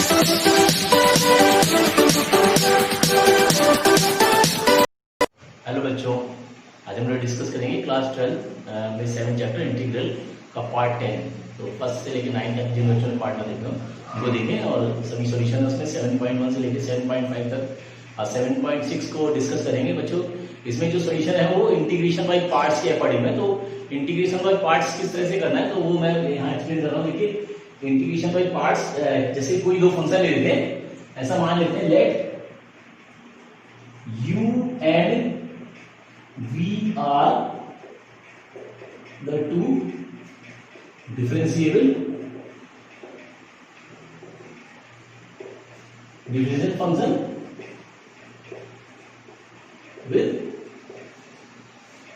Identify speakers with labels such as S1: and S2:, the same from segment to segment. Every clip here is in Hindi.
S1: हेलो बच्चों, आज हम लोग डिस्कस करेंगे क्लास 12 में 7 चैप्टर इंटीग्रल का पार्ट 10। तो फर्स्ट से लेकर 9 तक जिन बच्चों ने पार्ट में देखा उनको देखें और सभी सॉल्यूशन उसमें 7.1 से लेकर 7.5 तक और 7.6 को डिस्कस करेंगे बच्चों। इसमें जो सॉल्यूशन है वो इंटीग्रेशन बाय पार्ट्स के अकॉर्डिंग है। तो इंटीग्रेशन बाय पार्ट्स किस तरह से करना है तो वो मैं यहाँ एक्सप्लेन कर रहा हूँ। देखिए इंटीग्रेशन बाय पार्ट्स, जैसे कोई दो फंक्शन ले लेते हैं, ऐसा मान लेते हैं late u and v are the two differentiable function with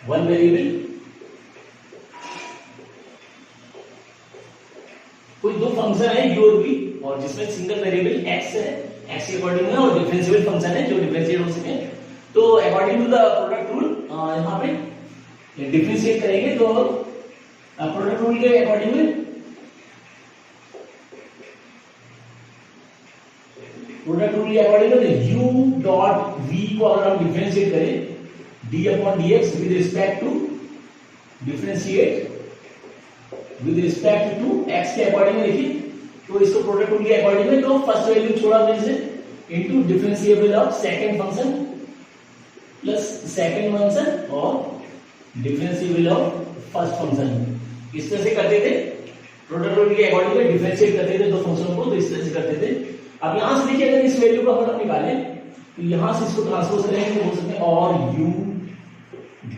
S1: one variable। कोई दो फंक्शन है u और v और जिसमें सिंगल वेरिएबल x है, x के अकॉर्डिंग है और डिफरेंशिएबल फंक्शन है जो डिफरेंशिएट हो सके। तो according to the product rule यहाँ पे डिफरेंशिएट करेंगे। तो प्रोडक्ट रूल के अकॉर्डिंग में u डॉट v को अगर हम डिफरेंशिएट करें d upon dx with respect to x के अकॉर्डिंग में, देखिए तो इसको प्रोडक्ट रूल के अकॉर्डिंग में तो फर्स्ट वैल्यू छोड़ा मेरे से into differentiable of second function plus second function और डिफरेंशिएबल ऑफ फर्स्ट फंक्शन। इस तरह से करते थे प्रोडक्ट रूल के अकॉर्डिंग में, डिफरेंशिएट करते थे दो फंक्शन को, तो इस तरह से करते थे। अब यहां से देखिए अगर इस वैल्यू को हम निकालें तो यहां से इसको ट्रांसपोज करेंगे तो हो सकते हैं और u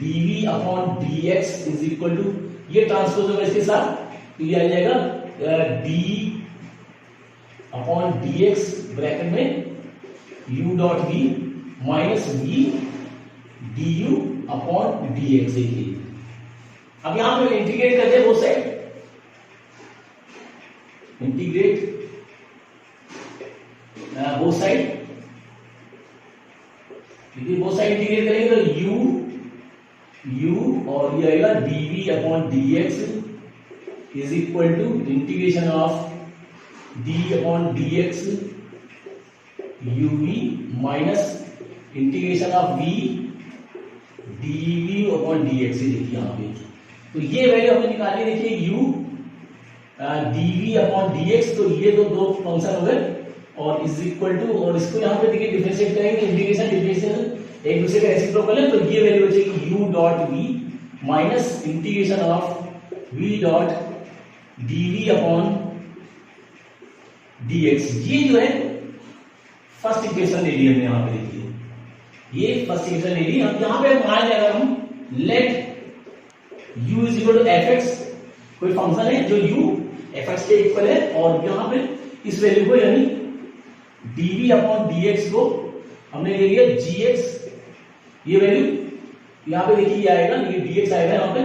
S1: dv upon dx is equal to, ये ट्रांसपोज होगा इसके साथ तो ये आ जाएगा d अपॉन dx ब्रैकेट में u dot v minus v du upon dx। देखिए अब यहां पे इंटीग्रेट करते हैं वो साइड, इंटीग्रेट वो साइड, देखिए वो साइड इंटीग्रेट करेंगे तो u और ये आएगा dv upon dx is equal to integration of d upon dx uv minus integration of v dv upon dx। देखिए यहाँ पे तो ये वैल्यू हमने निकाली, देखिए u dv अपॉन dx, तो ये दो फंक्शन हो गए और इज इक्वल टू, और इसको यहाँ पे देखिए डिफरेंशिएट करेंगे, इंटीग्रेशन डिफरेंशिएशन एक दूसरे का रेसिप्रोकल है, तो ये वैल्यू बचेगी u dot v minus integration of v dot dv upon dx। ये जो है फर्स्ट इक्वेशन ले ली हमने यहाँ पे, देखिए ये फर्स्ट इक्वेशन ले ली। अब यहाँ पे मान लिया अगर हम let u is equal to fx, कोई फंक्शन है जो u fx के इक्वल है और यहाँ पे इस वैल्यू को यानी dv अपॉन dx को हमने ले लिया gx, ये वैल्यू यहाँ पे देखिए ये आएगा, ये dx आएगा यहाँ पे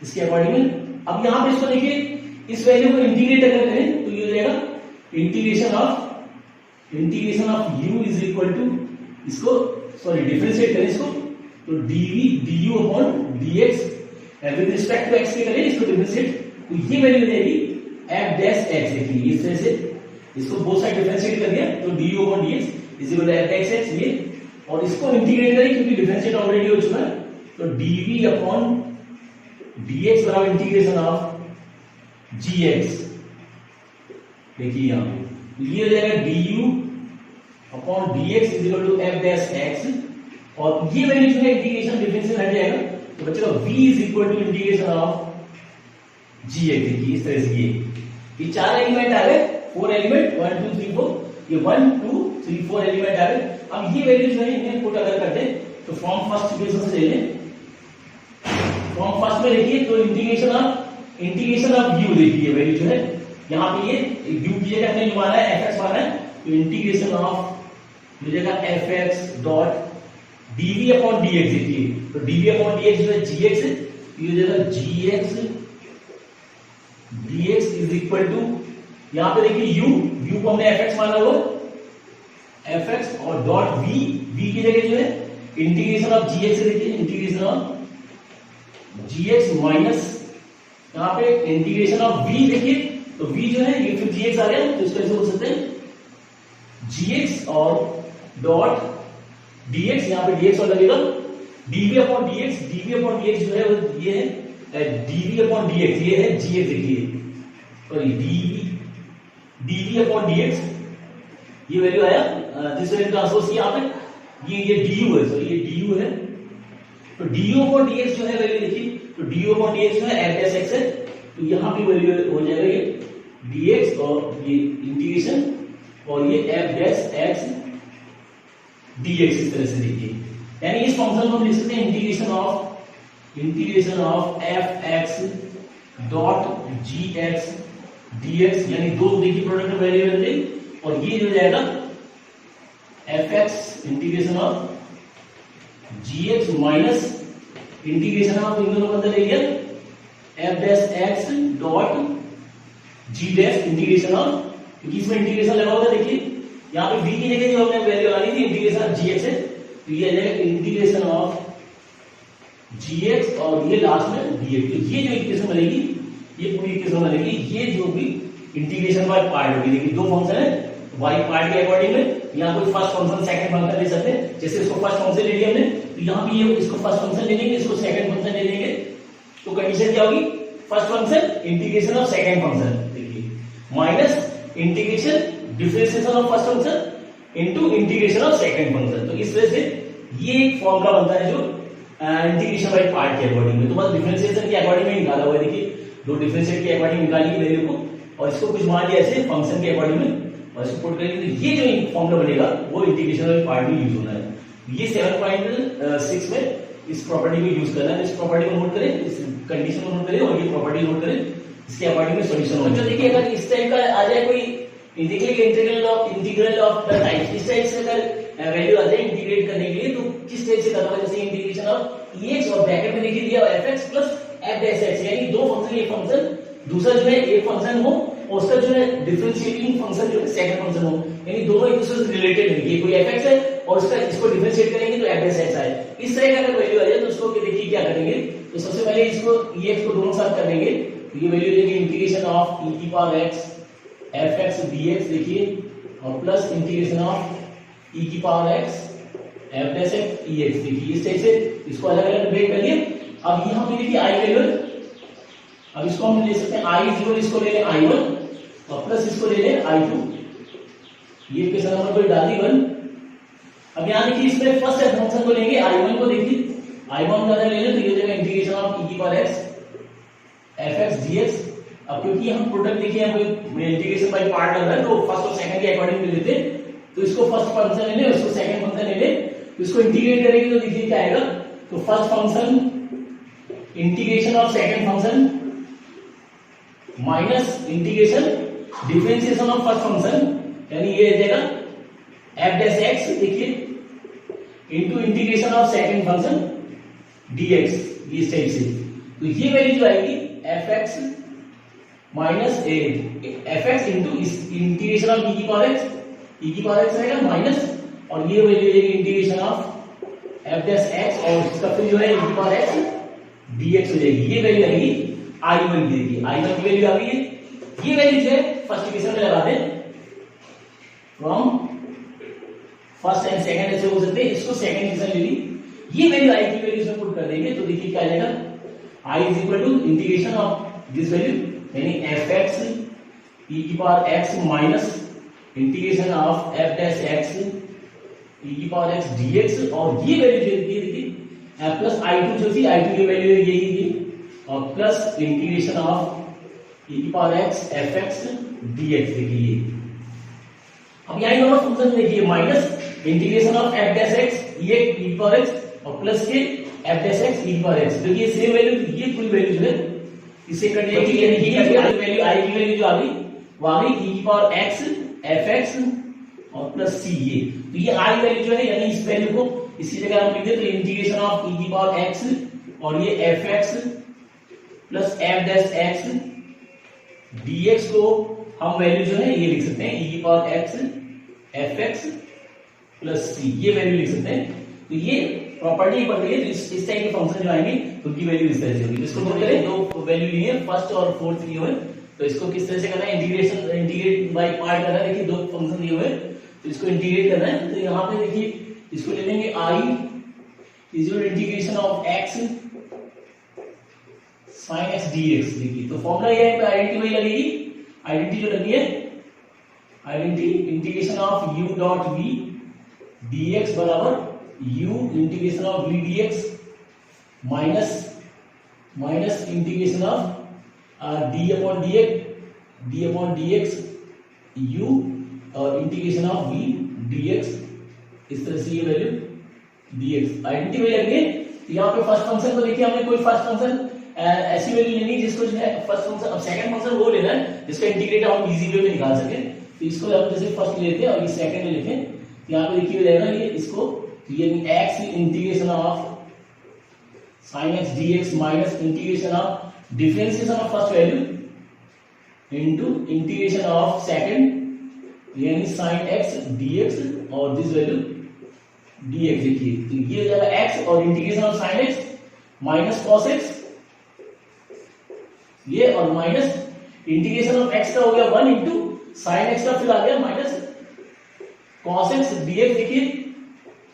S1: इसके अकॉर्डिंग में। अब यहाँ पे इसको देखिए इस वैल्यू को इंटीग्रेट अगर करें तो ये हो जाएगा integration of u is equal to, इसको सॉरी डिफरेंशिएट करें इसको तो dv du upon dx with respect to x के करें इसको डिफरेंशिएट तो ये वैल्यू रहेगी f डैश x। देखिए इस तरह से इसको बोथ साइड डिफरेंशिएट कर दिया तो du upon dx is equal to f dash x ये, और इसको इंटीग्रेट करें क्योंकि डिफरेंशिएट ऑलरेडी हो चुका है तो dv अपॉन dx बराबर इंटीग्रेशन ऑफ gx। देखिए यहां पे ये हो जाएगा du upon dx is equal to f dash x, और ये वैल्यू जो है इंटीग्रेशन डिफरेंशियल हट जाएगा तो बचेगा v is equal to integration of gx। देखिए इस तरह से ये चार एलिमेंट आ गए, 4 एलिमेंट 1 2 3 4, ये 1 2 3 4 एलिमेंट आ गए। अब ये वैल्यू जो है इन्हें पुट अगर करते तो फॉर्म फर्स्ट इक्वेशन से ले लें, फॉर्म फर्स्ट में देखिए तो इंटीग्रेशन ऑफ u, देखिए वैल्यू जो है यहाँ पे ये u की जगह हमने माना है fx माना है तो इंटीग्रेशन ऑफ हो जाएगा fx dot dv upon dx। देखिए तो dv अपॉन dx जो है gx है, ये हो जाएगा gx dx is equal to, यहाँ पे देखिए u को हमने fx माना हुआ fx और डॉट v की जगह जो है इंटीग्रेशन ऑफ gx है, देखिए इंटीग्रेशन ऑफ gx माइनस यहाँ पे इंटीग्रेशन ऑफ v, देखिए तो v जो है ये फिर gx आ गया, तो इसको ऐसे बोल सकते हैं gx और डॉट dx, यहाँ पे dx और लगेगा dv अपॉन dx जो है वो ये है dv अपॉन dx, ये है gx, देखिए सॉरी dv अपॉन dx, ये वैल्यू आया जिस वैल्यू ट्रांसपोज किया आपने, ये du है, सॉरी ये du है। तो du अपॉन dx जो है वैल्यू देखिए, तो du अपॉन dx जो है f डैश x है, तो यहाँ भी वैल्यू हो जाएगा ये dx और ये इंटीग्रेशन और ये f डैश x dx, इस तरह से देखिए। यानी इस फंक्शन को हम लिख सकते हैं integration of f(x) dot gx dx, यानी दो देखिए प्रोडक्ट वेरिएबल थे, और ये जो जाएगा f(x) integration of gx minus integration of इन दोनों बदल ले लिया f dash x dot g dash integration of, क्योंकि इसमें इंटीग्रेशन लगा होगा, देखिए यहाँ पे v की जगह जो हमने वैल्यू लगानी थी इंटीग्रेशन ऑफ gx है, तो ये आ जाएगा इंटीग्रेशन ऑफ gx और ये लास्ट में dx। तो ये जो इक्वेशन बनेगी, ये पूरी इक्वेशन बनेगी, ये जो भी इंटीग्रेशन बाय पार्ट होगी, देखिए दो फंक्शन है y पार्ट के अकॉर्डिंग में, यहाँ कोई फर्स्ट फंक्शन सेकंड फंक्शन ले सकते हैं, जैसे इसको फर्स्ट फंक्शन ले लिया हमने, तो यहाँ भी ये इसको फर्स्ट फंक्शन ले लेंगे, इसको सेकंड फंक्शन ले लेंगे, तो कंडीशन क्या होगी, first function integration of second function, देखिए minus integration differentiation of first function into integration of second function. तो इस वजह से ये एक फॉर्मूला बनता है जो इंटीग्रेशन बाय पार्ट के अकॉर्डिंग में, तो बस डिफरेंशिएशन के अकॉर्डिंग में निकाला हुआ है, देखिए दो डिफरेंशिएट के अकॉर्डिंग निकालिए वैल्यू को, और इसको कुछ मान लिया ऐसे फंक्शन के अकॉर्डिंग में, और इसको पुट करेंगे, तो ये जो फॉर्मूला बनेगा वो इंटीग्रेशन बाय पार्ट में यूज होना है। ये 7.6 में इस प्रॉपर्टी में यूज करना है, इस प्रॉपर्टी को नोट करें, इस कंडीशन को नोट करें और ये प्रॉपर्टी नोट करें, इसके अकॉर्डिंग में सॉल्यूशन हो। जो देखिए अगर इस टाइप का आ जाए कोई इंटीग्रल ऑफ द टाइप, इस टाइप से अगर वैल्यू आ जाए इंटीग्रेट करने के लिए, तो किस टाइप से करना होगा, जैसे इंटीग्रेशन ऑफ ex और ब्रैकेट में देखिए दिया fx plus f dash x, यानी दो फंक्शन, एक फंक्शन दूसरा जो है एक फंक्शन हो और उसका जो है डिफरेंशिएटिंग फंक्शन जो है सेकंड फंक्शन हो, यानी दोनों एक दूसरे से रिलेटेड है, ये कोई fx है और उसका इसको डिफरेंशिएट करेंगे तो f डैश x आए, इस तरह का अगर वैल्यू आ जाए तो उसको देखिए क्या करेंगे, तो सबसे पहले इसको ex को दोनों साथ कर देंगे, तो ये वैल्यू देंगे इंटीग्रेशन ऑफ e की पावर x fx dx, देखिए और प्लस इंटीग्रेशन ऑफ e की power x f dash x dx, देखिए इस टाइप से इसको अलग अलग ब्रेक करिए। अब यहाँ पे देखिए i वैल्यू, अब इसको हम ले सकते हैं i0, इसको ले लें i1 और प्लस इसको ले लें i2, ये इक्वेशन नंबर पर डाल दी 1। अब यहाँ देखिए इसमें फर्स्ट फंक्शन को लेंगे i1 को, देखिए i1 का अगर ले लें तो ये देगा इंटीग्रेशन ऑफ e की पावर x fx dx। अब क्योंकि हम प्रोडक्ट देखिए हम इंटीग्रेशन बाय पार्ट लग रहा है, तो फर्स्ट और सेकंड के अकॉर्डिंग में लेते हैं, तो इसको फर्स्ट फंक्शन ले लें, इसको सेकंड फंक्शन ले लें, तो इसको इंटीग्रेट करेंगे तो देखिए क्या आएगा, तो first function integration of second function minus integration differentiation of first function, यानी ये आ जाएगा f डैश x, देखिए into integration of second function dx, इस टाइप से। तो ये वैल्यू जो आएगी fx minus fx into integration of e की पावर x आएगा माइनस, और ये वैल्यू आएगी integration of f dash x और इसका फिर जो है e की पावर x dx हो जाएगी, ये वैल्यू आएगी i1 की, देखिए i1 की वैल्यू आ गई है, ये वैल्यू जो है फर्स्ट इक्वेशन में लगा दें, फ्रॉम फर्स्ट एंड सेकंड ऐसे हो सकते हैं, इसको सेकंड इक्वेशन ले ली, ये वैल्यू i की वैल्यू इसमें पुट कर देंगे, तो देखिए क्या आ जाएगा, i is equal to integration of this value यानी fx e की power x minus integration of f dash x e की पावर x dx, और ये वैल्यू जो है देखिए प्लस i2 जो थी, i2 की वैल्यू है यही और प्लस इंटीग्रेशन ऑफ e की पावर x fx dx, देखिए अब यहाँ दोनों फंक्शन देखिए minus integration of f dash x e की पावर x और प्लस के f डैश x e की पावर x, देखिए सेम वैल्यू, ये पूरी वैल्यू जो है इसे करने के लिए वैल्यू i की वैल्यू जो आ गई वो आ गई e की पावर x fx और प्लस c, ये तो ये i वैल्यू जो है, यानी इस वैल्यू को इसी जगह हम लिख दे तो इंटीग्रेशन ऑफ e की पावर x और ये fx plus f dash x dx को हम वैल्यू जो है ये लिख सकते हैं e की power x fx plus c, ये वैल्यू लिख सकते हैं। तो ये प्रॉपर्टी बन रही है, तो इस टाइप के फंक्शन जो आएंगे तो उनकी वैल्यू इस तरह से होगी। इसको नोट करें, दो वैल्यू लिए फर्स्ट और फोर्थ लिए हुए, तो इसको किस तरह से करना है, इंटीग्रेट बाय पार्ट करना है। देखिए दो फंक्शन दिए हुए तो इसको इंटीग्रेट करना है। तो यहाँ पे देखिए इसको ले लेंगे I is your integration of x sine x d x. देखिए तो फॉर्मूला ये है, आइडेंटिटी वही लगेगी, आइडेंटिटी जो लगी है identity integration of u dot v dx बराबर u integration of v dx minus integration of d upon dx u और इंटीग्रेशन ऑफ v dx। इस तरह से ये वैल्यू dx आइडेंटिटी वही लगी है। तो यहाँ पे फर्स्ट फंक्शन को देखिए, हमने कोई फर्स्ट फंक्शन ऐसी वैल्यू लेनी है जिसको जो है फर्स्ट फंक्शन, अब सेकंड फंक्शन वो लेना है जिसका इंटीग्रेट हम इजी वे में निकाल सके। तो इसको हम जैसे फर्स्ट लेते हैं और ये सेकंड में लेते हैं। तो यहाँ पे देखिए हो जाएगा ये इसको, ये x integration of sin x dx minus integration of differentiation of first value into integration of second यानी sin x dx और दिस वैल्यू dx। देखिए तो ये हो जाएगा x और integration of sin x minus cos x ये, और माइनस इंटीग्रेशन ऑफ x का हो गया 1 इंटू साइन एक्स का फिर आ गया माइनस cos x dx। देखिए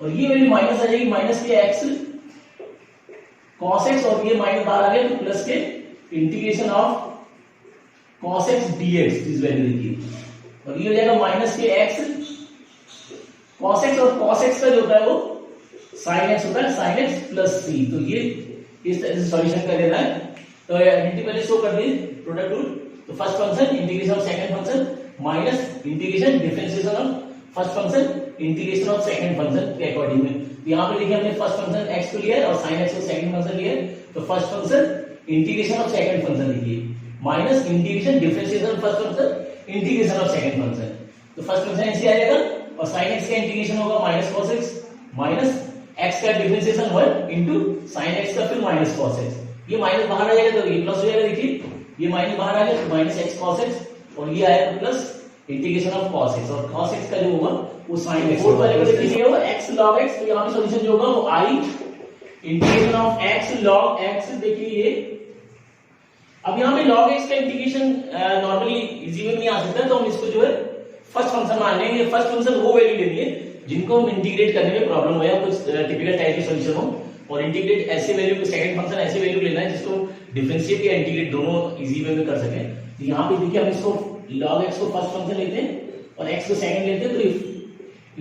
S1: और ये वैल्यू माइनस आ जाएगी, माइनस के x cos x और ये माइनस बाहर आ गया तो प्लस के integration of cos x dx इस वैल्यू देखिए, और ये हो जाएगा माइनस के x cos x और cos x का जो होता है वो sin x होता है, sin x प्लस c। तो ये इस तरह से सॉल्यूशन कर देना है। तो आइडेंटिटी पहले शो कर दी प्रोडक्ट रूल। तो first function integration of second function minus integration differentiation of first function integration of second function के अकॉर्डिंग में। तो यहाँ पे देखिए हमने फर्स्ट फंक्शन x को लिया है और sin x को सेकंड फंक्शन लिया है। तो first function integration of second function लिखिए minus integration differentiation of first function integration of second function. तो फर्स्ट फंक्शन ऐसे आ जाएगा और sin x का इंटीग्रेशन होगा minus cos x minus x का डिफरेंशिएशन 1 इंटू sin x का फिर माइनस cos x। ये माइनस बाहर आ जाएगा तो ये प्लस हो जाएगा। देखिए ये माइनस बाहर आ गया तो माइनस x cos x और ये आएगा plus integration of cos x और cos x का जो होगा वो sin x। फोर्थ वाले को देखिए होगा x log x। तो यहाँ पे सॉल्यूशन जो होगा वो i integration of x log x। देखिए ये अब यहाँ पे log x का इंटीग्रेशन नॉर्मली इजी वे में नहीं आ सकता, तो हम इसको जो है फर्स्ट फंक्शन मान लेंगे। फर्स्ट फंक्शन वो वैल्यू लेनी है जिनको हम इंटीग्रेट करने में प्रॉब्लम हो या कुछ टिपिकल टाइप की सॉल्यूशन हो, और इंटीग्रेट ऐसे वैल्यू को सेकंड फंक्शन ऐसे वैल्यू लेना है जिसको डिफरेंशिएट या इंटीग्रेट दोनों इजी वे में कर सके। तो यहाँ पे देखिए हम इसको log x को फर्स्ट फंक्शन लेते हैं और x को सेकंड लेते हैं। तो ये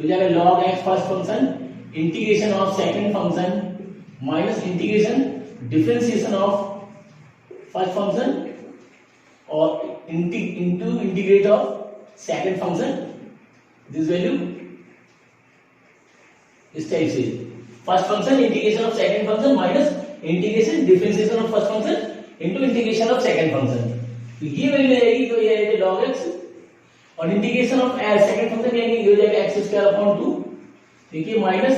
S1: हो जाएगा log x first function integration of second function minus integration differentiation of first function और into integrate of second function this value इस टाइप से। First function integration of second function minus integration differentiation of first function into integration of second function. तो ये वैल्यू ले जाएगी तो ये आएगा log x और इंटीग्रेशन ऑफ सेकंड फंक्शन यानी ये हो जाएगा x स्क्वायर अपॉन 2। देखिए माइनस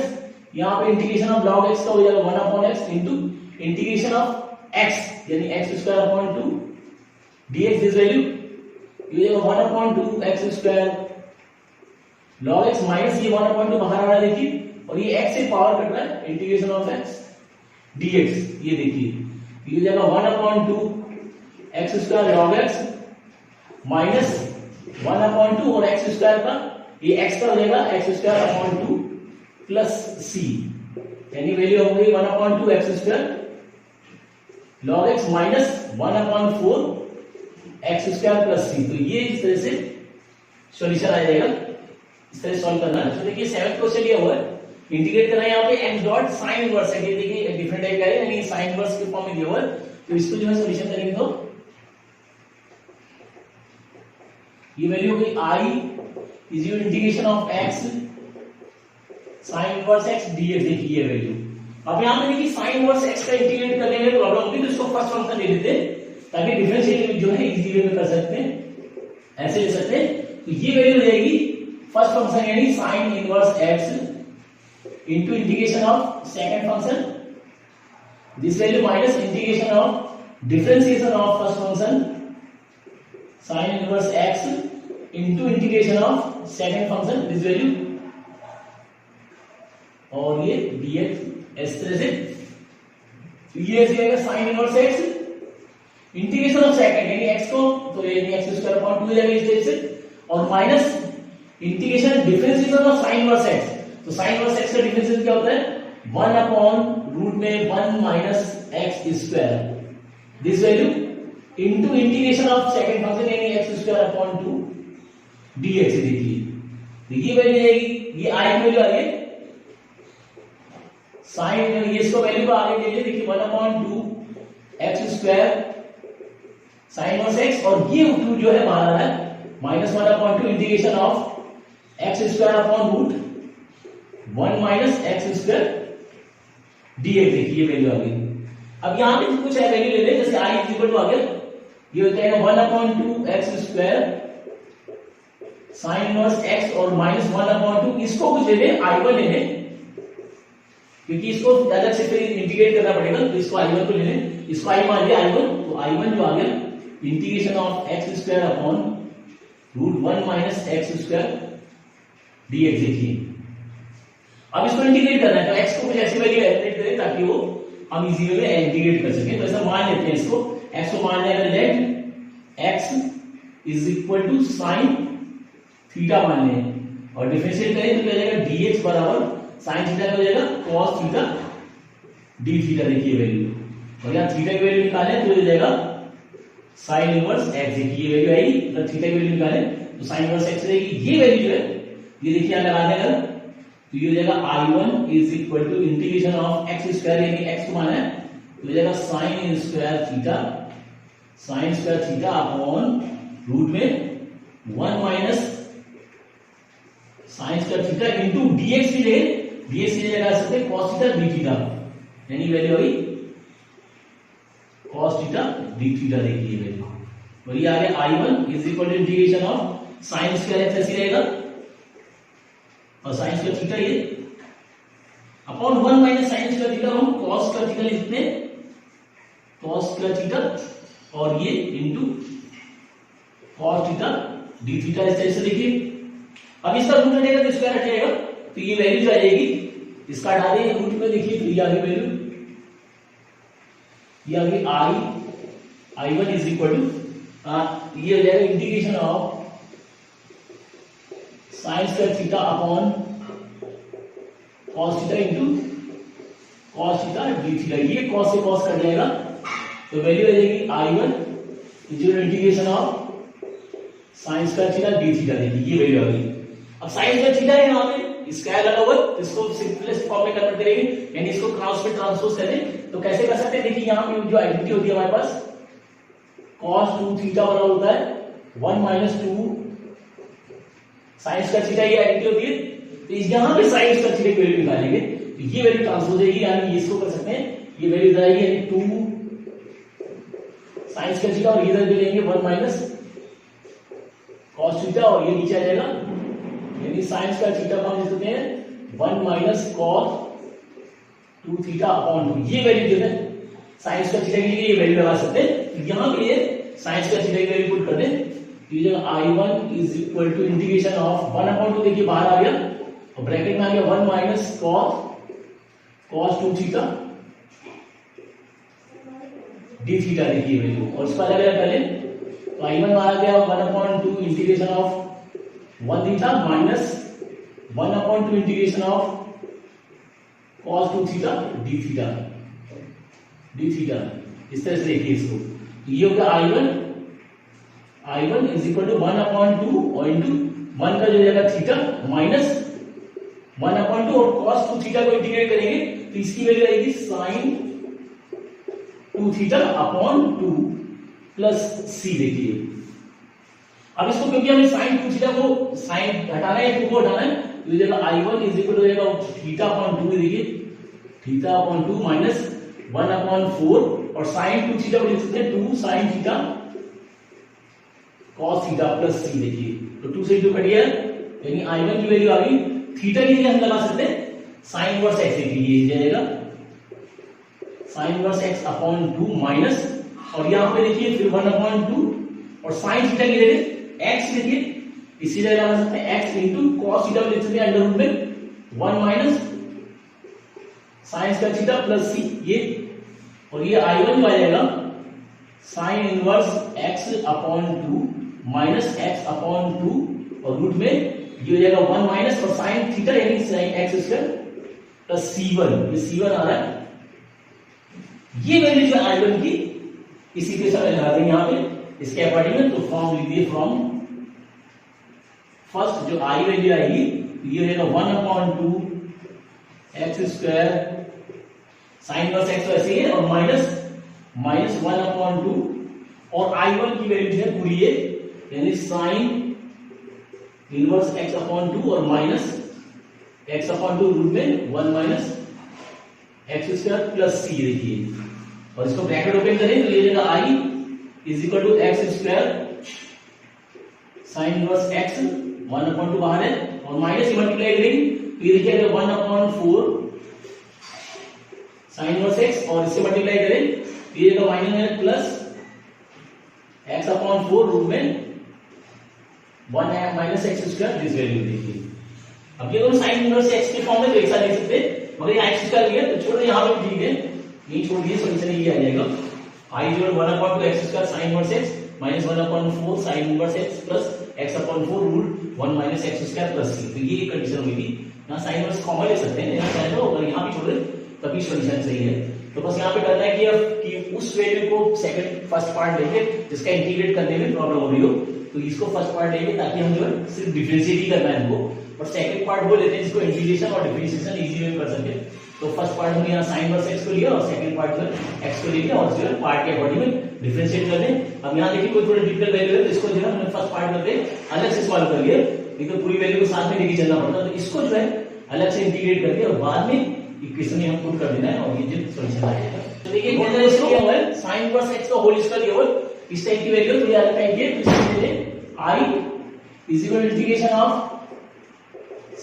S1: यहाँ पे इंटीग्रेशन ऑफ log x का हो जाएगा 1 upon x into integration of x यानी x square upon 2 dx this value ये हो जाएगा 1 upon 2 x square log x minus ये 1 अपॉन 2 बाहर आ रहा है देखिए, और ये x से पावर कट रहा है इंटीग्रेशन ऑफ x dx। ये देखिए ये हो जाएगा 1 upon 2 x square log x minus 1 upon 2 और x स्क्वायर का ये x का हो जाएगा x square upon 2 plus c यानी वैल्यू हो गई 1 upon 2 x square log x minus 1 upon 4 x square plus c। तो ये इस तरह से सॉल्यूशन आ जाएगा, इस तरह सॉल्व करना है। तो देखिए 7th क्वेश्चन लिया हुआ है, इंटीग्रेट करना है यहाँ पे x डॉट साइन इनवर्स है। देखिए डिफरेंट टाइप का है यानी साइन इनवर्स के फॉर्म में दिया हुआ है। तो इसको जो है सॉल्यूशन करेंगे तो ये वैल्यू हो गई i is your integration of x sign inverse x dx। देखिए ये वैल्यू अब यहाँ पे देखिए साइन इनवर्स x का इंटीग्रेट करने में प्रॉब्लम होगी तो इसको फर्स्ट फंक्शन ले लेते हैं ताकि डिफरेंशिएट जो है इजी वे में कर सकते हैं, ऐसे ले सकते हैं। तो ये वैल्यू हो जाएगी फर्स्ट फंक्शन यानी sign inverse x into integration of second function this value minus integration of differentiation of first function sine inverse x into integration of second function this value और ये dx इस तरह से। ये ऐसे आएगा sign inverse x integration of second यानी x को तो यानी x स्क्वायर अपॉन 2 हो जाएगा इस टाइप से, और minus integration differentiation of sin inverse x, तो sin इनवर्स x का डिफरेंशिएशन क्या होता है 1 अपॉन रूट में 1 minus x square, this value into integration of second function यानी x स्क्वायर अपॉन 2 dx। देखिए तो ये वैल्यू आएगी, ये i की वैल्यू आ रही है sin, ये इसको वैल्यू को आगे ले लीजिए, देखिए 1 upon 2 x square sin inverse x, और ये 2 जो है बाहर आ रहा है minus 1 upon 2 integration of x square upon root 1 minus x square dx। देखिए ये वैल्यू आ गई। अब यहां पे कुछ है वैल्यू ले लें, जैसे i इक्वल टू आ गया, ये होता है 1 upon 2 x square sin inverse x और माइनस 1 अपॉन 2, इसको कुछ ले लें i1 ले लें, क्योंकि इसको अलग से फिर इंटीग्रेट करना पड़ेगा, तो इसको i1 को ले लें, इसको i मान लिया i1, तो i1 जो आ गया integration of x square upon root 1 minus x square dx। देखिए अब इसको इंटीग्रेट करना है, तो x को कुछ ऐसी वैल्यू एलिमिनेट करें ताकि वो हम इजी वे में इंटीग्रेट कर सकें। तो ऐसा मान लेते हैं इसको, x को मान लिया let x is equal to sin theta मान लें, और डिफरेंशिएट करें तो क्या हो जाएगा dx बराबर sin थीटा हो जाएगा cos थीटा d थीटा। देखिए वैल्यू, और यहां थीटा की वैल्यू निकालें तो हो जाएगा sin इनवर्स x। देखिए ये वैल्यू आएगी, अगर थीटा की वैल्यू निकालें तो sin इनवर्स x रहेगी। ये वैल्यू जो है ये देखिए यहां लगा देगा, तो ये हो जाएगा i1 is equal to integration of x square यानी x को माना है तो हो जाएगा sin square theta upon root में 1 minus sin square theta into dx की जगह dx की जगह लगा सकते हैं cos थीटा d थीटा, यानी वैल्यू आई cos थीटा d थीटा। देखिए वैल्यू, और ये आ गया i1 is equal to integration of sin square x ऐसे रहेगा और sin स्क्वायर थीटा ये upon 1 minus sin square theta, हम cos स्क्वायर थीटा लिखते हैं cos स्क्वायर थीटा, और ये into cos theta d theta इस तरह से। देखिए अब इसका रूट हटेगा तो स्क्वायर हटेगा, तो ये वैल्यू जो आ जाएगी इसका हटा देंगे रूट में, देखिए तो ये आ गई वैल्यू, ये आ गई i1 इज इक्वल टू ये हो जाएगा integration of sin square theta upon cos theta into cos theta d theta, ये cos से cos कट जाएगा, तो वैल्यू आ जाएगी i1 is integration of sin square theta d theta. देखिए ये वैल्यू आ गई। अब sin स्क्वायर थीटा है यहां पे स्क्वायर लगा हुआ है, इसको सिंपलेस्ट फॉर्म में कन्वर्ट करेंगे, यानी इसको क्रॉस में ट्रांसपोज करें तो कैसे कर सकते हैं। देखिए यहां पे जो आइडेंटिटी होती है हमारे पास cos 2 थीटा बराबर होता है 1 माइनस 2 sin स्क्वायर थीटा, ये आइडेंटिटी होती है, तो यहां पे sin स्क्वायर थीटा की वैल्यवैल्यू निकालेंगे तो ये वैल्यू ट्रांसपोज हो जाएगी, यानी इसको कर सकते हैं, ये वैल्यू इधर आएगी यानी 2 sin स्क्वायर थीटा, और इधर भी लेंगे 1 माइनस cos थीटा, और ये नीचे आ जाएगा यानी sin स्क्वायर थीटा को हम लिख सकते हैं 1 माइनस cos 2 थीटा अपॉन 2। ये वैल्यू जो है sin स्क्वायर थीटा के लिए ये वैल्यू लगा सकते हैं, तो यहां पे ये sin स्क्वायर थीटा की वैल्यू पुट कर दें, ये जगह i1 is equal to integration of 1 upon 2, देखिए बाहर आ गया और ब्रैकेट में आ गया 1 minus cos 2 theta d theta. देखिए वैल्यू, और इसको अलग अलग कर लें तो i1 आ गया 1 upon 2 integration of 1 theta minus 1 upon 2 integration of cos 2 theta d theta, इस तरह से देखिए इसको, तो ये हो गया i1 is equal to 1 upon 2 और इंटू 1 का जो जाएगा थीटा माइनस 1 अपॉन 2 और cos 2 थीटा को इंटीग्रेट करेंगे तो इसकी वैल्यू आएगी sin 2 theta upon 2 plus c। देखिए अब इसको क्योंकि हमें sin 2 थीटा को sin हटाना है, 2 को हटाना है, तो ये जाएगा i1 इज इक्वल टू जाएगा थीटा अपॉन 2, देखिए थीटा अपॉन 2 माइनस 1 अपॉन 4 और sin 2 थीटा को लिख सकते हैं 2 sin theta cos theta plus c। देखिए तो 2 से 2 कट गया, यानी i1 की वैल्यू आ गई, थीटा की जगह हम लगा सकते हैं sin इनवर्स x, ये जाएगा sin inverse x upon 2 minus, और यहां पे देखिए फिर 1 अपॉन 2 और sin थीटा की जगह x लिखिए, इसी जगह लगा सकते हैं x इनटू cos थीटा को लिख सकते हैं अंडर रूट में 1 minus sin square theta plus c, ये और ये i1 आ जाएगा sign inverse x upon 2 minus x upon 2 और रूट में ये हो जाएगा 1 माइनस और साइन थीटा यानी sine x square plus c1, ये c1 आ रहा है। ये वैल्यू जो i1 की इसी के साथ लगा देंगे यहाँ पे इसके अकॉर्डिंग में, तो फॉर्म लिखिए फ्रॉम फर्स्ट जो i वैल्यू आएगी ये हो जाएगा 1 upon 2 x square sign plus x ऐसे ही है और माइनस 1 अपॉन 2 और i1 की वैल्यू जो है पूरी है यानी साइन इनवर्स x अपॉन 2 और माइनस x अपॉन 2 रूट में 1 minus x square plus c देखिए और इसको ब्रैकेट ओपन करें तो ये जाएगा i is equal to x square sine inverse x 1 upon 2 बाहर है और माइनस से मल्टीप्लाई करेंगे तो ये देखिए 1 अपॉन 4 साइन इनवर्स x और इससे मल्टीप्लाई करें तो ये जाएगा minus plus x upon 4 root में 1 minus x square this value देखिए। अब ये दोनों साइन इनवर्स x के फॉर्म में तो एक साथ लिख सकते हैं मगर ये x स्क्वायर लिया तो छोड़ो यहाँ पे ठीक है ये छोड़ दिए सॉल्यूशन ये आ जाएगा i जो 1 upon 2 x square sine inverse x minus 1 upon 4 sine inverse x plus x upon 4 root 1 minus x square plus c। तो ये एक कंडीशन होगी यहाँ साइन इनवर्स कॉमन ले सकते हैं यहाँ चाहे तो अगर यहाँ भी छोड़ दे तभी सॉल्यूशन सही है। तो बस यहाँ पे करना है कि उस वैल्यू को सेकंड फर्स्ट पार्ट लेके जिसका इंटीग्रेट करने में प्रॉब्लम हो रही हो तो इसको फर्स्ट पार्ट लेंगे ताकि हम जो है सिर्फ डिफरेंशिएट ही करना है इनको और सेकंड पार्ट वो लेते हैं जिसको इंटीग्रेशन और डिफरेंशिएशन इजी वे में कर सके। तो फर्स्ट पार्ट हमने यहाँ साइन वर्स x को लिया और सेकंड पार्ट जो है x को ले लिया और जो है पार्ट के अकॉर्डिंग में डिफरेंशिएट कर दें। अब यहाँ देखिए कोई थोड़ा डिफिकल्ट वैल्यू है तो इसको जो है हमने फर्स्ट पार्ट करके अलग से सॉल्व कर लिया, नहीं तो पूरी वैल्यू को साथ में लेके चलना पड़ता। तो इसको जो है अलग से इंटीग्रेट करके और बाद में इक्वेशन में हम पुट कर देना है और ये जो सॉल्यूशन आ जाएगा। तो देखिए कितना इसको क्या हुआ है sin वर्स x का होल स्क्वायर केवल इस टाइप की वैल्यू तो याद रखिए तो इसके लिए i is equal to integration of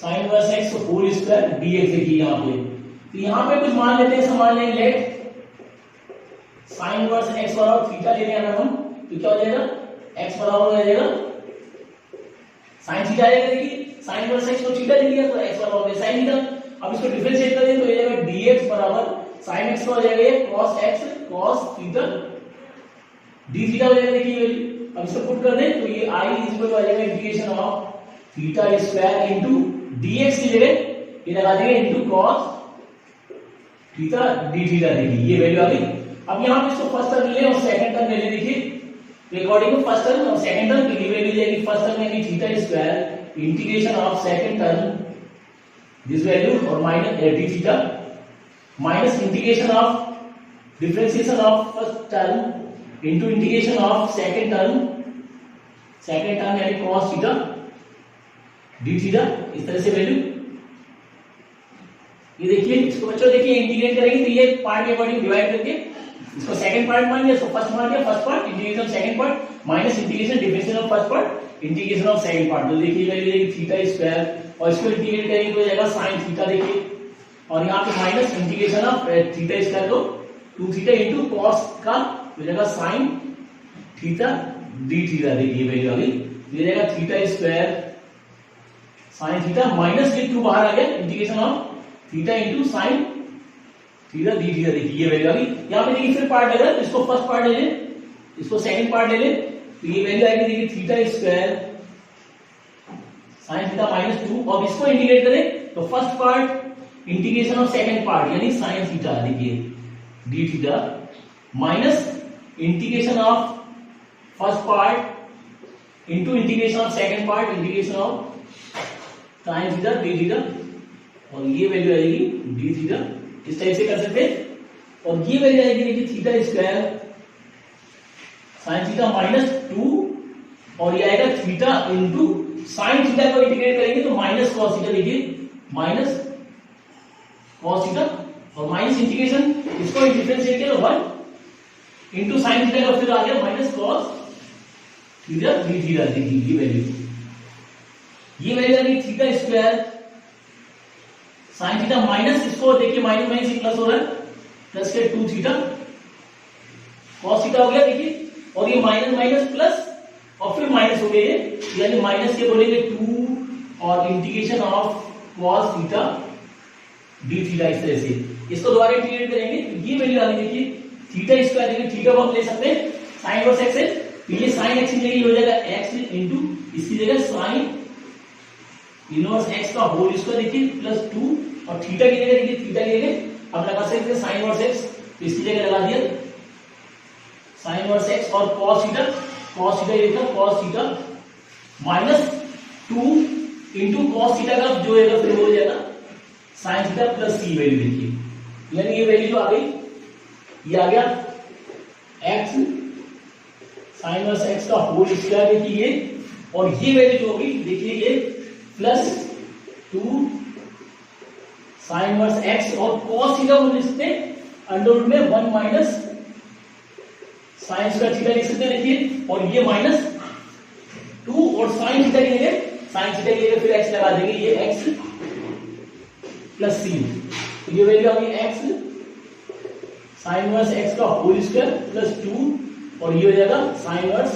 S1: sin inverse x whole square dx देखिए यहाँ पे। तो यहाँ पे कुछ मान लेते हैं, मान लेंगे लेट sin वर्स x बराबर थीटा ले लेंगे अगर हम तो क्या हो जाएगा x बराबर हो जाएगा sin थीटा आएगा। देखिए sin वर्स x को थीटा ले लिया तो x बराबर हो गया sin थीटा। अब इसको डिफरेंशिएट करें तो ये जाएगा dx बराबर sin x का हो जाएगा ये cos x cos theta d theta हो जाएगा। देखिए वैल्यू अब इसको पुट कर दें तो ये i इज इक्वल टू आ जाएगा integration of theta square into dx की जगह ये लगा देंगे into cos theta d theta. देखिए ये वैल्यू आ गई। अब यहां पे इसको फर्स्ट टर्म ले और सेकंड टर्म ले लें। देखिए अकॉर्डिंग टू फर्स्ट टर्म और सेकंड टर्म की वैल्यू जाएगी फर्स्ट टर्म यानी theta square integration of second term this value or minus d theta minus integration of differentiation of first term into integration of second term यानी cos theta d theta इस तरह से वैल्यू ये देखिए। इसको बच्चों देखिए इंटीग्रेट करेंगे तो ये पार्ट के अकॉर्डिंग डिवाइड करके इसको सेकंड पार्ट मान लिया, इसको फर्स्ट मान लिया, first part integration second part minus integration differentiation of first part integration of second part. तो देखिए वैल्यू देगी थीटा स्क्वायर और इसको इंटीग्रेट करेंगे तो जाएगा sin थीटा। देखिए और यहाँ पे minus integration of theta square तो 2 थीटा इनटू cos का हो जाएगा sin थीटा d थीटा। देखिए वैल्यू आ गई ये जाएगा theta square sin theta minus ये 2 बाहर आ गया integration of theta into sin theta d theta. देखिए ये वैल्यू आ गई। यहाँ पे देखिए फिर पार्ट लगा इसको फर्स्ट पार्ट ले ले इसको सेकंड पार्ट ले ले तो ये वैल्यू आएगी देखिए theta square sin theta minus 2 और इसको इंटीग्रेट करें तो first part integration of second part यानी sin थीटा। देखिए d theta minus integration of first part into integration of second part integration of sin theta d theta और ये वैल्यू आएगी d थीटा। इस टाइप से कर सकते हैं और ये वैल्यू आएगी देखिए theta square sin theta minus 2 और ये आएगा थीटा इनटू sin थीटा को इंटीग्रेट करेंगे तो माइनस cos थीटा। देखिए माइनस cos थीटा और माइनस इंटीग्रेशन इसको डिफरेंशिएट किया तो 1 इनटू sin थीटा का फिर आ गया minus cos theta d theta. देखिए ये वैल्यू आ गई theta square sin theta minus इसको देखिए माइनस माइनस से प्लस हो रहा है प्लस के 2 थीटा cos थीटा हो गया। देखिए और ये माइनस माइनस प्लस और फिर माइनस हो गया ये यानी माइनस के बोलेंगे 2 और integration of cos theta d theta. इस तरह से इसको दोबारा इंटीग्रेट करेंगे तो ये वैल्यू आ गई। देखिए थीटा स्क्वायर देखिए थीटा को हम ले सकते हैं साइन इनवर्स एक्स है, तो ये साइन एक्स की जगह हो जाएगा एक्स इंटू इसकी जगह साइन इनवर्स एक्स का होल स्क्वायर देखिए प्लस 2 और थीटा की जगह देखिए थीटा की जगह अब लगा सकते हैं साइन इनवर्स एक्स, तो इसकी जगह लगा दिया साइन इनवर्स एक्स और cos थीटा ये था cos theta minus 2 into cos theta का जो है फिर हो जाएगा sine theta plus c value देखिए, यानी ये वैल्यू जो आ गई ये आ गया x साइन इनवर्स x का होल स्क्वायर देखिए और ये वैल्यू जो होगी देखिए ये प्लस 2 साइन इनवर्स x और cos थीटा को लिख सकते हैं अंडर रूट में 1 माइनस साइन स्क्वायर थीटा लिख सकते हैं देखिए और ये माइनस 2 और साइन थीटा की जगह फिर x लगा देंगे ये x प्लस c, तो ये वैल्यू आ गई x साइन इनवर्स x का होल स्क्वायर प्लस 2 और ये हो जाएगा साइन इनवर्स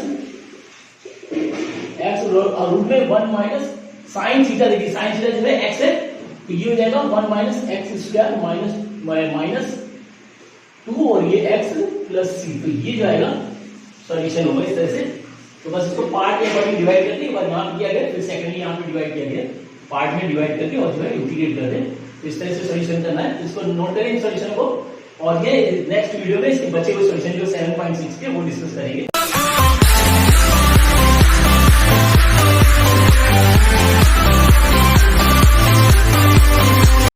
S1: x और रूट में 1 माइनस साइन थीटा देखिए साइन थीटा जो है x है तो ये हो जाएगा 1 माइनस एक्स स्क्वायर माइनस 2 और ये x प्लस c, तो ये जो आएगा सॉल्यूशन होगा इस तरह से। तो बस इसको पार्ट में डिवाइड करके एक बार यहाँ पे किया गया फिर सेकेंडली यहाँ पे डिवाइड किया गया, पार्ट में डिवाइड करके और जो है इंटीग्रेट कर दें, तो इस तरह से सॉल्यूशन करना है। इसको नोट करें इस सॉल्यूशन को और ये नेक्स्ट वीडियो में इसके बचे हुए सॉल्यूशन जो 7.6 के वो डिस्कस करेंगे।